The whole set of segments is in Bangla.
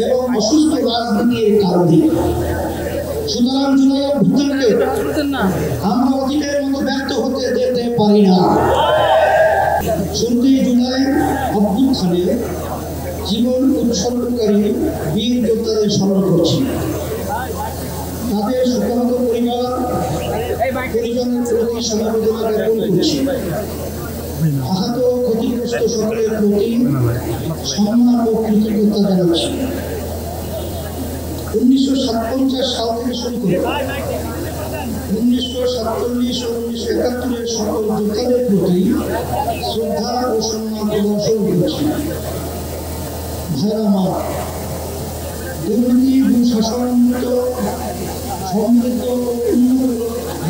এবং অসুস্থ রাজনীতির কারণে। সুতরাং জুলাই অভ্যুত্থানকে আমরা অতীতের মতো ব্যর্থ হতে যেতে পারি না। ১৬ই জুলাই অভ্যুত্থানে জীবন উৎসর্গকারী বীর যোদ্ধাদের স্মরণ করছি। তাদের শোকাহত পরিবার পরিজনের প্রতি সমবেদনা জ্ঞাপন করছি। আহত ক্ষতিগ্রস্ত সকলের প্রতি সম্মান ও কৃতজ্ঞতা জানাচ্ছি। ১৯৫৭ সাল থেকে শুরু করে ১৯৪৭ ও ১৯৭১ সকল যোদ্ধাদের প্রতি শ্রদ্ধা ও সম্মান প্রদর্শন করছি। ভাইরা আমার, দুর্নীতি দুঃশাসনমুক্ত সমৃদ্ধ ও উন্নত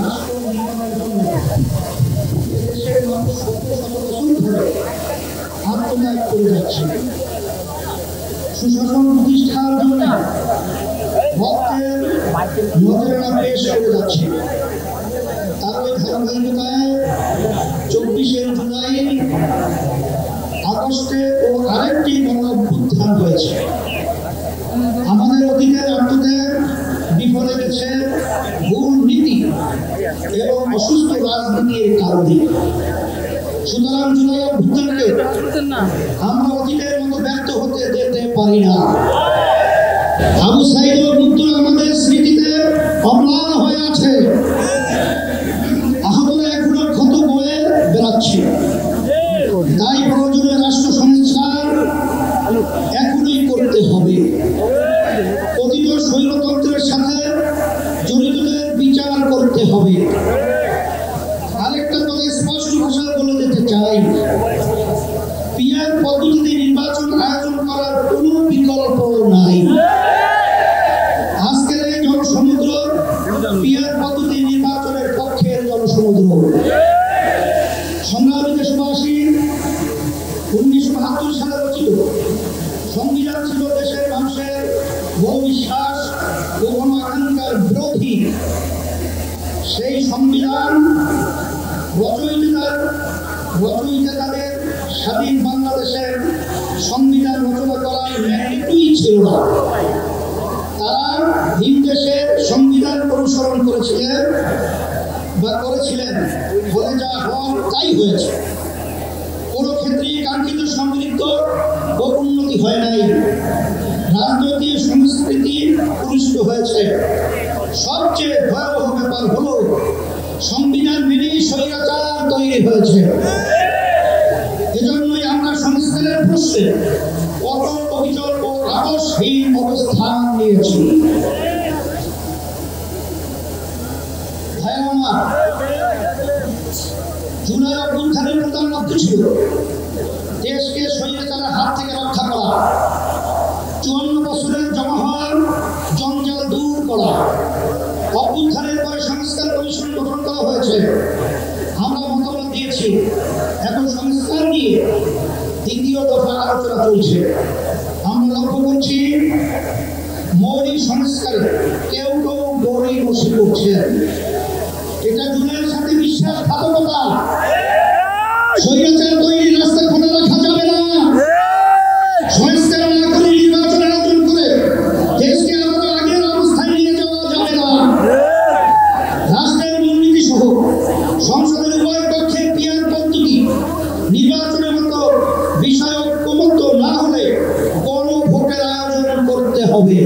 রাষ্ট্র নির্মাণের জন্য দেশের মানুষ শত শত বছর ধরে আত্মত্যাগ করে যাচ্ছে। সুশাসন প্রতিষ্ঠার জন্য ভক্তের নজরানা পেশ করে যাচ্ছে। তার ওই ধারাবাহিকতায় ২৪শে জুলাই আগস্টে ও আরেকটি গণ অভ্যুত্থান হয়েছে। আমাদের অতীতের আত্মত্যাগ বিফলে গেছে ভুল নীতি এবং অসুস্থ রাজনীতির কারণে। সুতরাং জুলাই অভ্যুত্থানকে আমরা অতীতের মতো ব্যর্থ হতে যেতে পারি না। আবু সাঈদের মৃত্যু আমাদের স্মৃতিতে অম্লান হয়ে আছে। আহতরা এখনো ক্ষত বয়ে বেড়াচ্ছে। তাই প্রয়োজনীয় রাষ্ট্র সংস্কার এখনই করতে হবে। অতীত স্বৈরতন্ত্রের সাথে জড়িতদের বিচার করতে হবে। আরেকটা কথা স্পষ্ট ভাষায় বলে দিতে চাই, পিআর পদ্ধতিতে নির্বাচন আয়োজন করার কোনো বিকল্প নাই। আজকের এই জনসমুদ্র পিআর পদ্ধতি নির্বাচনের পক্ষের জনসমুদ্র। সংগ্রামী দেশবাসী, ১৯৭২ সালে রচিত সংবিধান ছিল দেশের মানুষের বহু বিশ্বাস ও গণ আকাঙ্ক্ষার বিরোধী। সেই সংবিধান রচয়িতাদের স্বাধীন বাংলাদেশের সংবিধান রচনা করার ম্যান্ডেটই ছিল না। তারা ভিন দেশের সংবিধান অনুসরণ করেছিলেন ফলে যা হওয়ার তাই হয়েছে। কোনো ক্ষেত্রেই কাঙ্ক্ষিত সমৃদ্ধ ও উন্নতি হয় নাই। রাজনৈতিক সংস্কৃতি পুরুষ্ট হয়েছে। সবচেয়ে ভয়াবহ ব্যাপার হলো সংবিধান মেনেই স্বৈরাচার তৈরি হয়েছে। এজন্যই আমরা সংস্কারের প্রশ্নে অটল অবিচল ও আপোষহীন অবস্থান নিয়েছি। জুলাই অভ্যুত্থানের প্রধান লক্ষ্য ছিল দেশকে স্বৈরাচারের হাত থেকে রক্ষা করা, ৫৪ বছরের জমা হওয়ার জঞ্জাল দূর করা। অভ্যুত্থানের পরে সংস্কার কমিশন গঠন করা হয়েছে। আমরা মতামত দিয়েছি। এখন সংস্কার নিয়ে দ্বিতীয় দফা আলোচনা চলছে। আমরা লক্ষ্য করছি মৌলিক সংস্কারে কেউ গড়ি বসে করছে। এটা জুলাইয়ের সাথে বিশ্বাসঘাতকতা। স্বৈরাচার তৈরির রাস্তা খোলা রাখা যাবে না। সংস্কার না করে নির্বাচন আয়োজন করে দেশকে আরো আগের অবস্থায় নিয়ে যাওয়া যাবে না। রাষ্ট্রের মূলনীতি সহ সংসদের উভয় পক্ষের পিআর পদ্ধতি নির্বাচনের মতো বিষয় ঐক্যমত্য না হলে গণভোটের আয়োজন করতে হবে।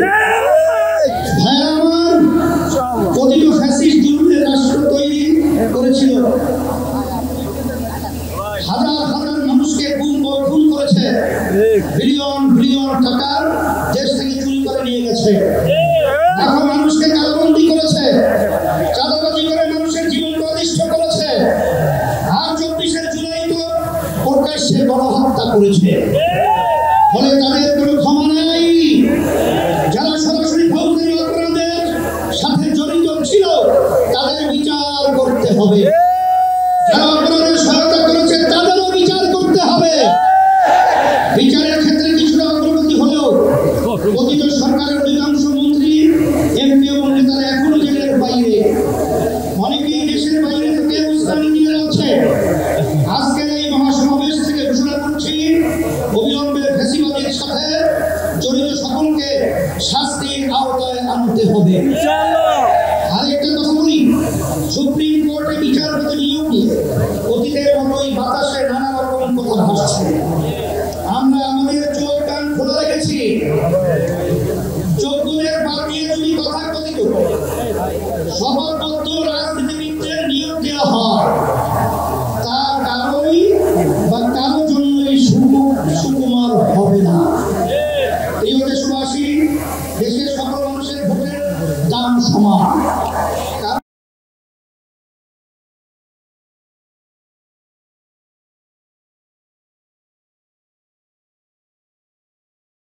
কথিত ফ্যাসিস্ট জুলুমের রাষ্ট্র তৈরি করেছিল। হাজার হাজার মানুষকে খুন করেছে। বিলিয়ন বিলিয়ন টাকা দেশ থেকে চুরি করে নিয়ে গেছে। লাখো মানুষকে কারাবন্দী করেছে। চাঁদাবাজি করে মানুষের জীবন অতিষ্ঠ করেছে। আর ২৪শে জুলাই তো প্রকাশ্যে গণহত্যা করেছে। ফলে তাদের কোনো ক্ষমা নাই। যারা সরাসরি ফৌজদারি অপরাধের সাথে জড়িত ছিল তাদের বিচার করতে হবে। যারা অপরাধের সহায়তা করেছে তাদেরও বিচার করতে হবে। বিচারের ক্ষেত্রে কিছুটা অগ্রগতি হলেও অতীত সরকারের অধিকাংশ মন্ত্রী, এমপি এবং নেতারা এখনো জেলের বাইরে। অনেকেই দেশের বাইরে থেকে উস্কানি নিয়ে যাচ্ছে। আজকের এই মহাসমাবেশ থেকে ঘোষণা করছি, অবিলম্বে ফ্যাসিবাদের সাথে কোর্টে বিচারপতি নিয়োগ নিয়ে অতীতের মতোই বাতাসে নানা রকম কথা ভাসছে। আমরা আমাদের চোখ কান খোলা রেখেছি। যোগ্যদের বাদ দিয়ে যদি তথাকথিত শপথবদ্ধ রাজনীতিবিদ